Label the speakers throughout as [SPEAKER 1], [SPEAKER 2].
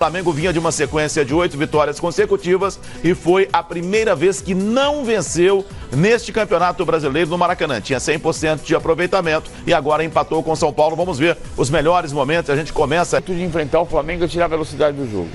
[SPEAKER 1] O Flamengo vinha de uma sequência de 8 vitórias consecutivas e foi a primeira vez que não venceu neste Campeonato Brasileiro no Maracanã. Tinha 100% de aproveitamento e agora empatou com o São Paulo. Vamos ver os melhores momentos. A gente começa
[SPEAKER 2] de enfrentar o Flamengo e tirar a velocidade do jogo.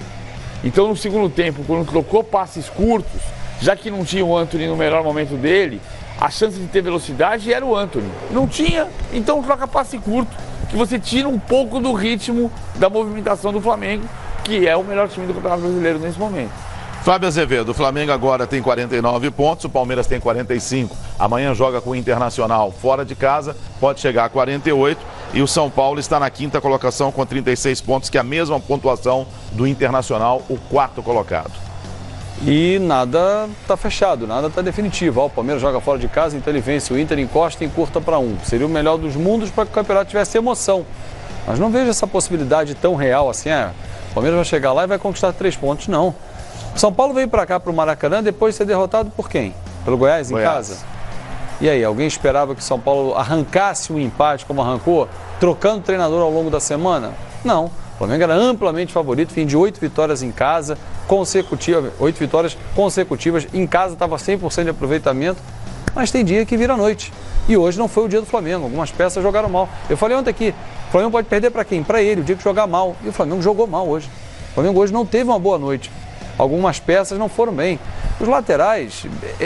[SPEAKER 2] Então, no segundo tempo, quando trocou passes curtos, já que não tinha o Antony no melhor momento dele, a chance de ter velocidade era o Antony. Não tinha, então troca passe curto, que você tira um pouco do ritmo da movimentação do Flamengo, que é o melhor time do Campeonato Brasileiro nesse momento.
[SPEAKER 1] Fábio Azevedo, o Flamengo agora tem 49 pontos, o Palmeiras tem 45. Amanhã joga com o Internacional fora de casa, pode chegar a 48. E o São Paulo está na quinta colocação com 36 pontos, que é a mesma pontuação do Internacional, o quarto colocado.
[SPEAKER 3] E nada está fechado, nada está definitivo. O Palmeiras joga fora de casa, então ele vence o Inter, encosta e encurta para 1. Seria o melhor dos mundos para que o campeonato tivesse emoção. Mas não vejo essa possibilidade tão real assim. O Palmeiras vai chegar lá e vai conquistar 3 pontos, não. O São Paulo veio para cá, para o Maracanã, depois de ser derrotado por quem? Pelo Goiás em casa? E aí, alguém esperava que o São Paulo arrancasse um empate como arrancou, trocando treinador ao longo da semana? Não. O Flamengo era amplamente favorito, fim de 8 vitórias em casa, 8 vitórias consecutivas, em casa estava 100% de aproveitamento, mas tem dia que vira noite. E hoje não foi o dia do Flamengo, algumas peças jogaram mal. Eu falei ontem aqui, o Flamengo pode perder para quem? Para ele, o dia que jogar mal. E o Flamengo jogou mal hoje. O Flamengo hoje não teve uma boa noite. Algumas peças não foram bem. Os laterais,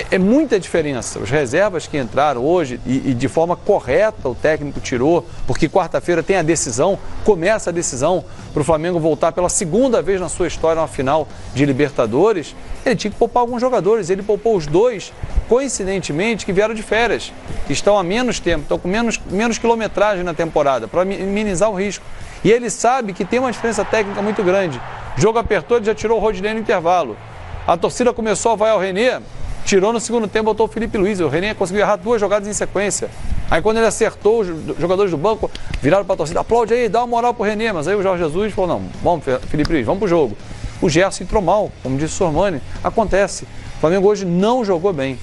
[SPEAKER 3] é muita diferença. Os reservas que entraram hoje e de forma correta o técnico tirou, porque quarta-feira tem a decisão, começa a decisão para o Flamengo voltar pela segunda vez na sua história uma final de Libertadores. Ele tinha que poupar alguns jogadores. Ele poupou os 2, coincidentemente, que vieram de férias, que estão há menos tempo, estão com menos quilometragem na temporada, para minimizar o risco. E ele sabe que tem uma diferença técnica muito grande. O jogo apertou, ele já tirou o Rodinei no intervalo. A torcida começou a vaiar o René, tirou no segundo tempo, botou o Felipe Luiz. O René conseguiu errar 2 jogadas em sequência. Aí quando ele acertou, os jogadores do banco viraram para a torcida, aplaude aí, dá uma moral pro René. Mas aí o Jorge Jesus falou, não, vamos Felipe Luiz, vamos pro jogo. O Gerson entrou mal, como disse o Sormani, acontece. O Flamengo hoje não jogou bem,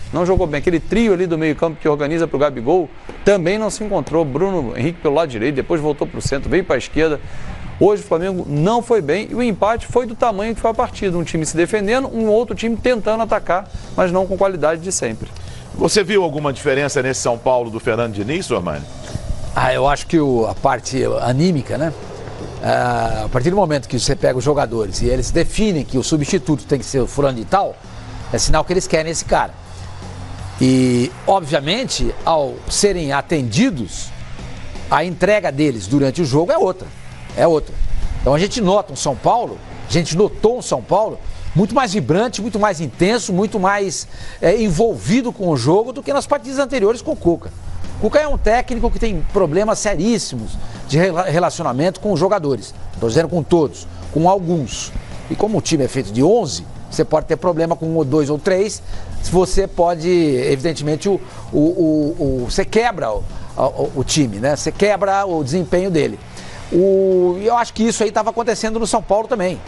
[SPEAKER 3] Aquele trio ali do meio campo que organiza para o Gabigol também não se encontrou. Bruno Henrique pelo lado direito, depois voltou para o centro, veio para a esquerda. Hoje o Flamengo não foi bem e o empate foi do tamanho que foi a partida. Um time se defendendo, um outro time tentando atacar, mas não com qualidade de sempre.
[SPEAKER 1] Você viu alguma diferença nesse São Paulo do Fernando Diniz, Sormani?
[SPEAKER 4] Eu acho que a parte anímica, né? A partir do momento que você pega os jogadores e eles definem que o substituto tem que ser o fulano de tal, é sinal que eles querem esse cara. E, obviamente, ao serem atendidos, a entrega deles durante o jogo é outra. Então a gente notou um São Paulo muito mais vibrante, muito mais intenso, muito mais envolvido com o jogo do que nas partidas anteriores com o Cuca. O Cuca é um técnico que tem problemas seríssimos de relacionamento com os jogadores. Não estou dizendo com todos, com alguns. E como o time é feito de 11, você pode ter problema com 1 ou 2 ou 3, você pode, evidentemente, você quebra o time, né? Você quebra o desempenho dele. Eu acho que isso aí estava acontecendo no São Paulo também.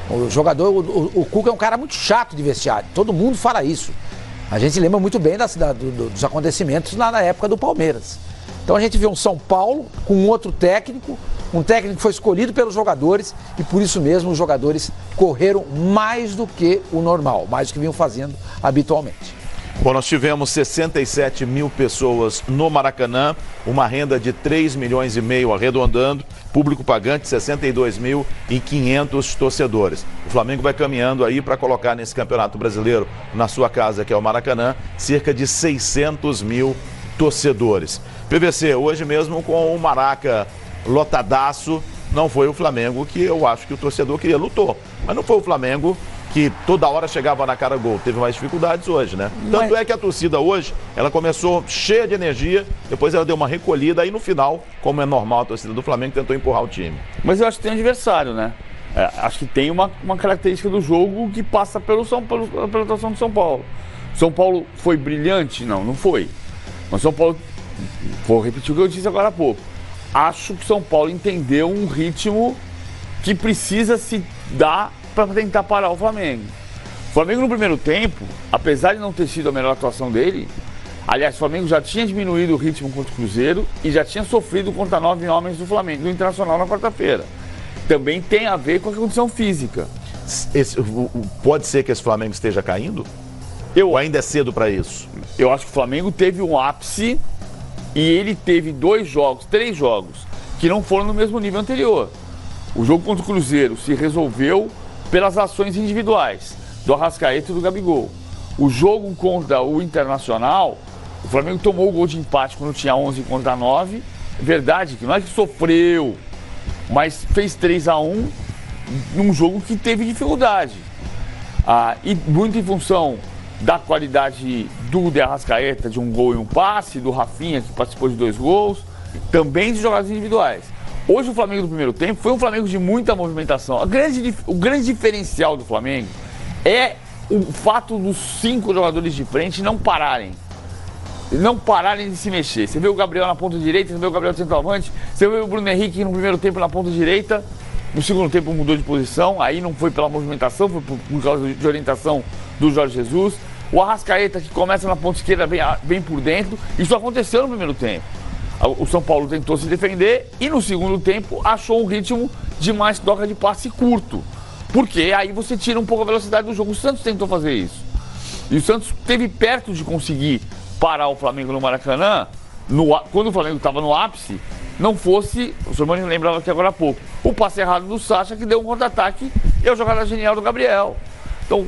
[SPEAKER 4] O jogador, o Cuca é um cara muito chato de vestiário, todo mundo fala isso. A gente lembra muito bem dos acontecimentos na época do Palmeiras. Então a gente vê um São Paulo com um outro técnico, um técnico que foi escolhido pelos jogadores e por isso mesmo os jogadores correram mais do que o normal, mais do que vinham fazendo habitualmente.
[SPEAKER 1] Bom, nós tivemos 67 mil pessoas no Maracanã, uma renda de 3 milhões e meio arredondando, público pagante 62.500 torcedores. O Flamengo vai caminhando aí para colocar nesse Campeonato Brasileiro, na sua casa, que é o Maracanã, cerca de 600 mil torcedores. PVC, hoje mesmo com o Maraca lotadaço, não foi o Flamengo que eu acho que o torcedor queria, lutou, mas não foi o Flamengo que toda hora chegava na cara gol. Teve mais dificuldades hoje, né? Tanto é que a torcida hoje, ela começou cheia de energia, depois ela deu uma recolhida, aí no final, como é normal, a torcida do Flamengo tentou empurrar o time.
[SPEAKER 2] Mas eu acho que tem um adversário, né? Acho que tem uma característica do jogo que passa pela atuação do São Paulo. São Paulo foi brilhante? Não foi. Mas São Paulo, vou repetir o que eu disse agora há pouco, acho que São Paulo entendeu um ritmo que precisa se dar para tentar parar o Flamengo. O Flamengo no primeiro tempo, apesar de não ter sido a melhor atuação dele, aliás, o Flamengo já tinha diminuído o ritmo contra o Cruzeiro e já tinha sofrido contra 9 homens do Flamengo, do Internacional na quarta-feira. também tem a ver com a condição física.
[SPEAKER 1] Pode ser que esse Flamengo esteja caindo? Ou ainda é cedo para isso?
[SPEAKER 2] Eu acho que o Flamengo teve um ápice e ele teve 3 jogos que não foram no mesmo nível anterior. O jogo contra o Cruzeiro se resolveu pelas ações individuais do Arrascaeta e do Gabigol. O jogo contra o Internacional, o Flamengo tomou o gol de empate quando tinha 11 contra 9. É verdade que não é que sofreu, mas fez 3-1 num jogo que teve dificuldade. E muito em função da qualidade do De Arrascaeta, de um gol e um passe, do Rafinha, que participou de 2 gols, também de jogadas individuais. Hoje o Flamengo do primeiro tempo foi um Flamengo de muita movimentação. O grande diferencial do Flamengo é o fato dos 5 jogadores de frente não pararem de se mexer. Você vê o Gabriel na ponta direita, você vê o Gabriel centroavante, você vê o Bruno Henrique no primeiro tempo na ponta direita, no segundo tempo mudou de posição, aí não foi pela movimentação, foi por causa de orientação do Jorge Jesus. O Arrascaeta, que começa na ponta esquerda, vem por dentro. Isso aconteceu no primeiro tempo. O São Paulo tentou se defender e no segundo tempo achou um ritmo de mais troca de passe curto. Porque aí você tira um pouco a velocidade do jogo. O Santos tentou fazer isso. E o Santos esteve perto de conseguir parar o Flamengo no Maracanã, quando o Flamengo estava no ápice, não fosse, o senhor Mano lembrava aqui agora há pouco, o passe errado do Sacha, que deu um contra-ataque, e a jogada genial do Gabriel. Então,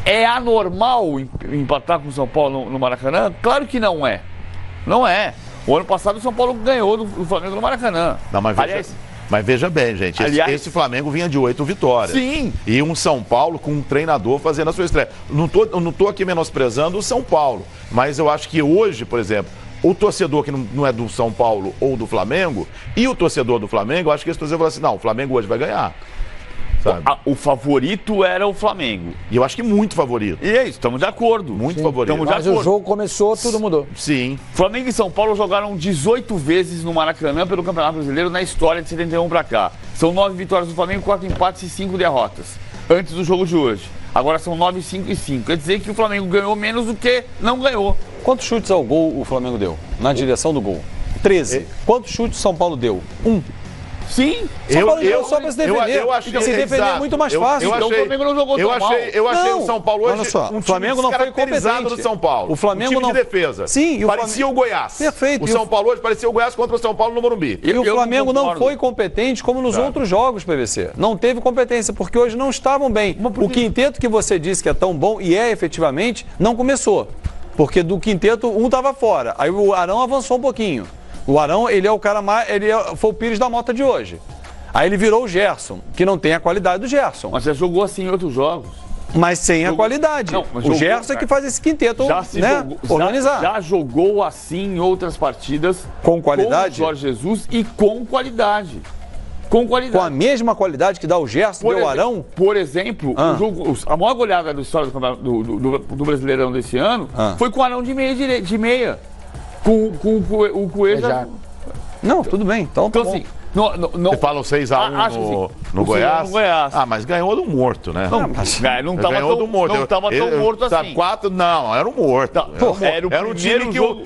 [SPEAKER 2] é anormal empatar com o São Paulo no Maracanã? Claro que não é. Não é. O ano passado o São Paulo ganhou do Flamengo no Maracanã.
[SPEAKER 1] Não, mas veja bem, gente, esse Flamengo vinha de 8 vitórias.
[SPEAKER 2] Sim.
[SPEAKER 1] E um São Paulo com um treinador fazendo a sua estreia. Não tô aqui menosprezando o São Paulo, mas eu acho que hoje, por exemplo, o torcedor que não é do São Paulo ou do Flamengo, e o torcedor do Flamengo, eu acho que esse torcedor fala assim, não, o Flamengo hoje vai ganhar. Sabe?
[SPEAKER 2] O favorito era o Flamengo.
[SPEAKER 1] E eu acho que muito favorito.
[SPEAKER 2] E é isso, estamos de acordo.
[SPEAKER 1] Muito favorito.
[SPEAKER 4] Mas o jogo começou, tudo mudou.
[SPEAKER 1] Sim.
[SPEAKER 2] Flamengo e São Paulo jogaram 18 vezes no Maracanã pelo Campeonato Brasileiro na história de 71 para cá. São 9 vitórias do Flamengo, 4 empates e 5 derrotas. Antes do jogo de hoje. Agora são 9, 5 e 5. Quer dizer que o Flamengo ganhou menos do que não ganhou.
[SPEAKER 3] Quantos chutes ao gol o Flamengo deu? Na direção do gol? 13. Quantos chutes o São Paulo deu? 1.
[SPEAKER 2] Sim.
[SPEAKER 3] São Paulo deu só para se defender.
[SPEAKER 1] Eu achei,
[SPEAKER 3] se defender é muito mais fácil.
[SPEAKER 2] Então o Flamengo não jogou tão mal.
[SPEAKER 1] Eu achei o São Paulo hoje
[SPEAKER 3] olha só,
[SPEAKER 1] um
[SPEAKER 3] o Flamengo não foi competente
[SPEAKER 1] do São Paulo.
[SPEAKER 3] O Flamengo
[SPEAKER 1] time
[SPEAKER 3] não...
[SPEAKER 1] de defesa.
[SPEAKER 3] Sim, e o
[SPEAKER 1] parecia o Goiás.
[SPEAKER 3] Perfeito.
[SPEAKER 1] O São Paulo hoje parecia o Goiás contra o São Paulo no Morumbi.
[SPEAKER 3] E o Flamengo não foi competente como nos outros jogos, PVC. Não teve competência, porque hoje não estavam bem. O quinteto que você disse que é tão bom, e é efetivamente, não começou. Porque do quinteto, um estava fora. Aí o Arão avançou um pouquinho. O Arão, ele é o cara mais... foi o Pires da Mota de hoje. Aí ele virou o Gerson, que não tem a qualidade do Gerson.
[SPEAKER 2] Mas você jogou assim em outros jogos.
[SPEAKER 3] Mas sem a qualidade. Não, o Gerson é que faz esse quinteto, organizar.
[SPEAKER 2] Já jogou assim em outras partidas.
[SPEAKER 3] Com qualidade?
[SPEAKER 2] Com o Jorge Jesus e com qualidade. Com qualidade.
[SPEAKER 3] Com a mesma qualidade que dá o Gerson e o Arão?
[SPEAKER 2] Por exemplo, a maior goleada da história do Brasileirão desse ano foi com o Arão de meia. Com o Coelho.
[SPEAKER 3] Não, tudo bem. Então
[SPEAKER 2] assim...
[SPEAKER 1] Você fala o 6-1 no Goiás? Ah, mas ganhou do morto, né?
[SPEAKER 2] Não estava tão morto assim.
[SPEAKER 1] 4, não, era um morto.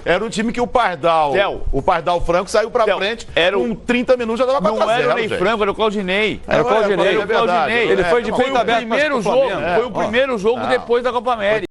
[SPEAKER 1] Era um time que o Pardal Franco saiu pra frente, com 30 minutos já estava 4-0.
[SPEAKER 2] Não era o Ney Franco, era o Claudinei.
[SPEAKER 3] Era o Claudinei.
[SPEAKER 1] É verdade.
[SPEAKER 3] Ele foi de peito aberto.
[SPEAKER 2] Foi o primeiro jogo depois da Copa América.